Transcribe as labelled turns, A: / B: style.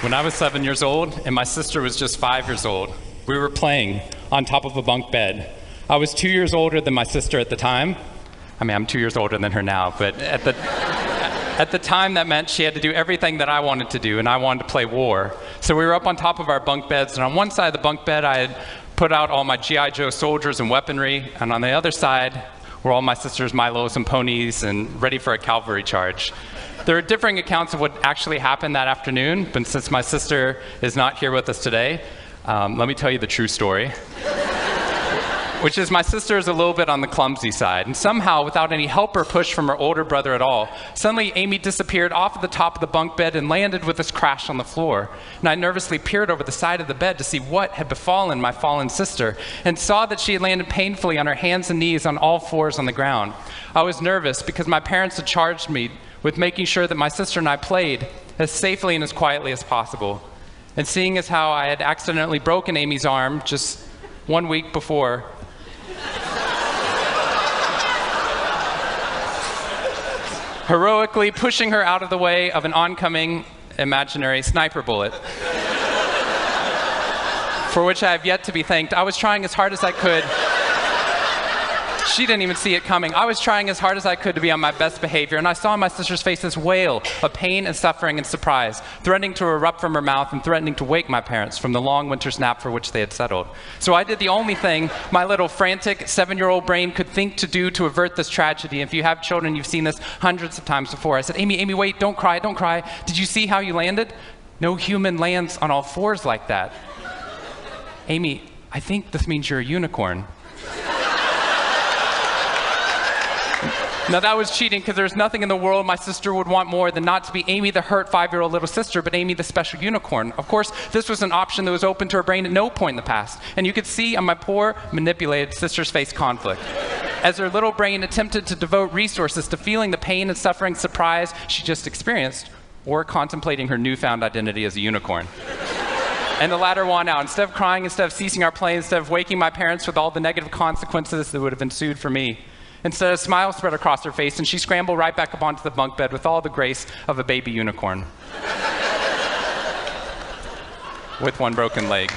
A: When I was 7 years old and my sister was just 5 years old, we were playing on top of a bunk bed. I was 2 years older than my sister at the time. I mean, I'm 2 years older than her now, but at the time that meant she had to do everything that I wanted to do, and I wanted to play war. So we were up on top of our bunk beds, and on one side of the bunk bed I had put out all my G.I. Joe soldiers and weaponry, and on the other side were all my sister's Milos and ponies and ready for a cavalry charge. There are differing accounts of what actually happened that afternoon, but since my sister is not here with us today, let me tell you the true story. Which is my sister is a little bit on the clumsy side, and somehow, without any help or push from her older brother at all, suddenly Amy disappeared off of the top of the bunk bed and landed with this crash on the floor. And I nervously peered over the side of the bed to see what had befallen my fallen sister, and saw that she had landed painfully on her hands and knees on all fours on the ground. I was nervous because my parents had charged me with making sure that my sister and I played as safely and as quietly as possible. And seeing as how I had accidentally broken Amy's arm just 1 week before, heroically pushing her out of the way of an oncoming imaginary sniper bullet, for which I have yet to be thanked. I was trying as hard as I could. She didn't even see it coming. I was trying as hard as I could to be on my best behavior, and I saw my sister's face this wail of pain and suffering and surprise, threatening to erupt from her mouth and threatening to wake my parents from the long winter's nap for which they had settled. So I did the only thing my little frantic 7-year-old brain could think to do to avert this tragedy. If you have children, you've seen this hundreds of times before. I said, Amy, wait, don't cry, don't cry. Did you see how you landed? No human lands on all fours like that. Amy, I think this means you're a unicorn. Now that was cheating, because there's nothing in the world my sister would want more than not to be Amy the hurt 5-year-old little sister, but Amy the special unicorn. Of course, this was an option that was open to her brain at no point in the past, and you could see on my poor, manipulated sister's face conflict, as her little brain attempted to devote resources to feeling the pain and suffering surprise she just experienced, or contemplating her newfound identity as a unicorn. And the latter won out. Instead of crying, instead of ceasing our play, instead of waking my parents with all the negative consequences that would have ensued for me, instead, a smile spread across her face, and she scrambled right back up onto the bunk bed with all the grace of a baby unicorn. With one broken leg.